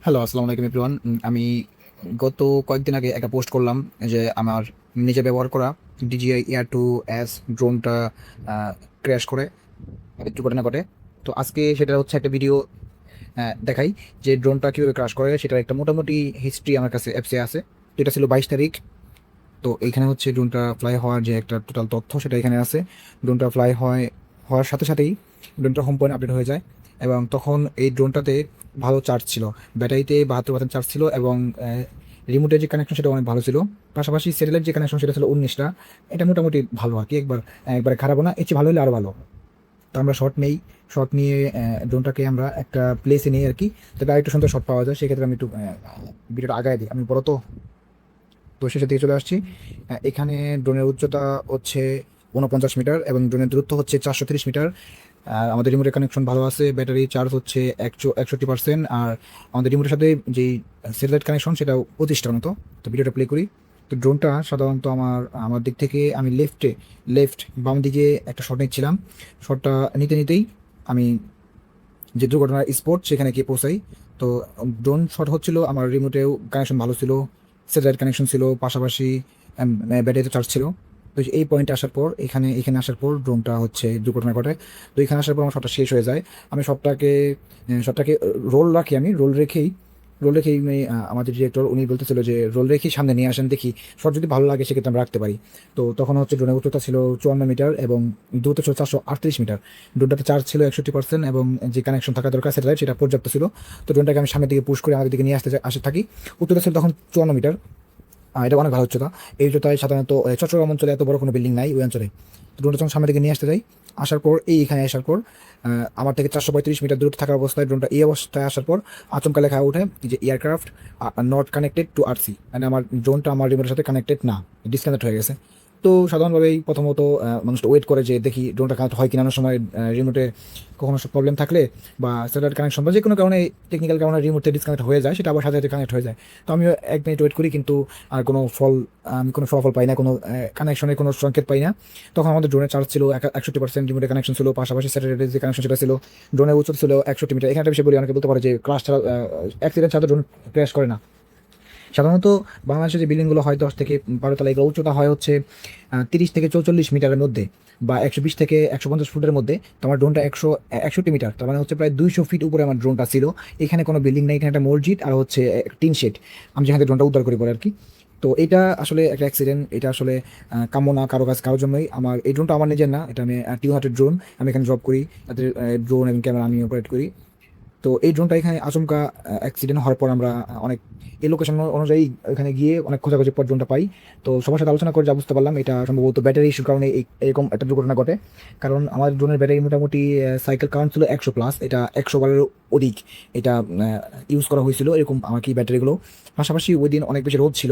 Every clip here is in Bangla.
হ্যালো, আসসালামু আলাইকুম এভরিওয়ান। আমি গত কয়েকদিন আগে একটা পোস্ট করলাম যে আমার নিজে ব্যবহার করা DJI Air 2s ড্রোনটা ক্র্যাশ করে দুর্ঘটনা ঘটে। তো আজকে সেটা হচ্ছে একটা ভিডিও দেখাই যে ড্রোনটা কীভাবে ক্র্যাশ করে, সেটার একটা মোটামুটি হিস্ট্রি আমার কাছে অ্যাপসে আছে। তো এটা ছিল 22 তারিখ। তো এইখানে হচ্ছে ড্রোনটা ফ্লাই হওয়ার যে একটা টোটাল তথ্য সেটা এখানে আছে। ড্রোনটা ফ্লাই হওয়ার সাথে সাথেই ড্রোনটা হোম পয়েন্ট আপডেট হয়ে যায়, এবং তখন এই ড্রোনটাতে ভালো চার্জ ছিল। ব্যাটারিতে 72% চার্জ ছিল, এবং রিমোটের যে কানেকশন সেটা অনেক ভালো ছিল। পাশাপাশি স্যাটেলাইট যে কানেকশন সেটা ছিল 19টা। এটা মোটামুটি ভালো আর কি, একবার খারাপও না, এর চেয়ে ভালো হলে আরও ভালো। তো আমরা শট নেই, শট নিয়ে ড্রোনটাকে আমরা একটা প্লেসে নিই আর কি, যাতে আরেকটু সুন্দর শট পাওয়া যায়। সেক্ষেত্রে আমি একটু ভিডিওটা আগায় দিই, আমি বড় তো শেষের দিকে চলে আসছি। এখানে ড্রোনের উচ্চতা হচ্ছে 49 মিটার এবং ড্রোনের দূরত্ব হচ্ছে 430 মিটার। আর আমাদের রিমোটের কানেকশন ভালো আছে, ব্যাটারি চার্জ হচ্ছে 61%। আর আমাদের রিমোটের সাথে যেই স্যাটেলাইট কানেকশন সেটাও 25টার মতো। তো ভিডিওটা প্লে করি। তো ড্রোনটা সাধারণত আমার আমার দিক থেকে আমি বাম দিকে একটা শট নিচ্ছিলাম। শটটা নিতে নিতেই আমি যে দুর্ঘটনার স্পট সেখানে গিয়ে পৌঁছাই। তো ড্রোন শট হচ্ছিল, আমার রিমোটেও কানেকশন ভালো ছিল, স্যাটেলাইট কানেকশন ছিল, পাশাপাশি ব্যাটারিতে চার্জ ছিল। তো এই পয়েন্টে আসার পর এখানে এখানে আসার পর ড্রোনটা হচ্ছে দুর্ঘটনা ঘটে। তো এখানে আসার পর আমার শটটা শেষ হয়ে যায়। আমি শটটাকে রোল রেখেই আমাদের ডিরেক্টর উনি বলতেছিল যে রোল রেখেই সামনে নিয়ে আসেন, দেখি শট যদি ভালো লাগে সেক্ষেত্রে আমরা রাখতে পারি। তো তখন হচ্ছে ড্রোনের উচ্চতা ছিল 54 মিটার এবং দূরত্ব ছিল 438 মিটার। ড্রোনটাতে চার্জ ছিল 61% এবং যে কানেকশন থাকা দরকার স্যাটেলাইট সেটা পর্যাপ্ত ছিল। তো ড্রোনটাকে আমি সামনের দিকে পুশ করে আমাদের দিকে নিয়ে আসে থাকি। উচ্চতা ছিল তখন 54 মিটার। এটা অনেক ভালো উচ্চতা। এই উচ্চতায় সাধারণত চট্টগ্রাম অঞ্চলে এত বড় কোনো বিল্ডিং নাই ওই অঞ্চলে। তো ড্রোনটা যখন সামনে দিকে নিয়ে আসতে যাই, আসার পর এখানে আসার পর আমার থেকে 435 মিটার দূরত্ব থাকা অবস্থায় ড্রোনটা এই অবস্থায় আসার পর আচমকা লেখা ওঠে যে aircraft not connected to RC, মানে আমার ড্রোনটা আমার রিমোটের সাথে কানেক্টেড না, ডিসকানেক্ট হয়ে গেছে। তো সাধারণভাবেই প্রথমত মানুষটা ওয়েট করে যে দেখি ড্রোনটা কানেক্ট হয় কিনা। অনেক সময় রিমোটে কখনো প্রবলেম থাকলে বা স্যাটেলাইট কানেকশন বা যে কোনো কারণে টেকনিক্যাল কারণে রিমোটে ডিসকানেক্ট হয়ে যায়, সেটা আবার সাথে সাথে কানেক্ট হয়ে যায়। তো আমিও 1 মিনিট ওয়েট করি, কিন্তু আর আমি কোনো ফলাফল পাই না, কোনো কানেকশনের কোনো সংকেত পাই না। তখন আমাদের ড্রোনের চার্জ ছিল 61%, রিমোটের কানেকশন ছিল, পাশাপাশি স্যাটেলাইটের যে কানেকশন সেটা ছিল। ড্রোনের উচ্চতা ছিল 61 মিটার। এখানে একটা বিষয় বলি, অনেকে বলতে পারে যে ক্রাশ ছাড়া অ্যাক্সিডেন্ট ছাড়া ড্রোন ক্র্যাশ করে না। সাধারণত বাংলাদেশে যে বিল্ডিংগুলো হয় 10 থেকে 12 তলা, এগুলো উচ্চতা হয় হচ্ছে 30 থেকে 44 মিটারের মধ্যে, বা 120 থেকে 150 ফুটের মধ্যে। তো আমার ড্রোনটা 161 মিটার, তার মানে হচ্ছে প্রায় 200 ফিট উপরে আমার ড্রোনটা ছিল। এখানে কোনো বিল্ডিং নেই, এখানে একটা মসজিদ আর হচ্ছে টিন শেড, আমি যেখানে ড্রোনটা উদ্ধার করি পরে আর কি। তো এটা আসলে একটা অ্যাক্সিডেন্ট, এটা আসলে কাম্য না কারোর জন্যই। আমার এই ড্রোনটা আমার নিজের না, এটা আমি টিউ হার্টের ড্রোন, আমি এখানে জব করি, তাদের ড্রোন এবং ক্যামেরা আমি অপারেট করি। তো এই ড্রোনটা এখানে আচমকা অ্যাক্সিডেন্ট হওয়ার পর আমরা অনেক এই লোকেশন অনুযায়ী এখানে গিয়ে অনেক খোঁজাখুঁজির পর ড্রোনটা পাই। তো সবার সাথে আলোচনা করে যা বুঝতে পারলাম, এটা সম্ভবত ব্যাটারি ইস্যুর কারণে এরকম একটা দুর্ঘটনা ঘটে। কারণ আমার ড্রোনের ব্যাটারি মোটামুটি সাইকেল কাউন্ট ছিল 100+, এটা 100 বারেরও অধিক এটা ইউজ করা হয়েছিল এরকম আমার কি ব্যাটারিগুলো। পাশাপাশি ওই দিন অনেক বেশি রোদ ছিল।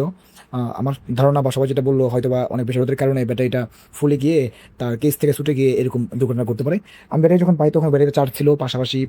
আমার ধারণা বা সবাই যেটা বললো, হয়তো বা অনেক বেশি রোদের কারণে ব্যাটারিটা ফুলে গিয়ে তার কেস থেকে ছুটে গিয়ে এরকম দুর্ঘটনা করতে পারে। আমি ব্যাটারি যখন পাই তখন ব্যাটারিটা চার্জ ছিল, পাশাপাশি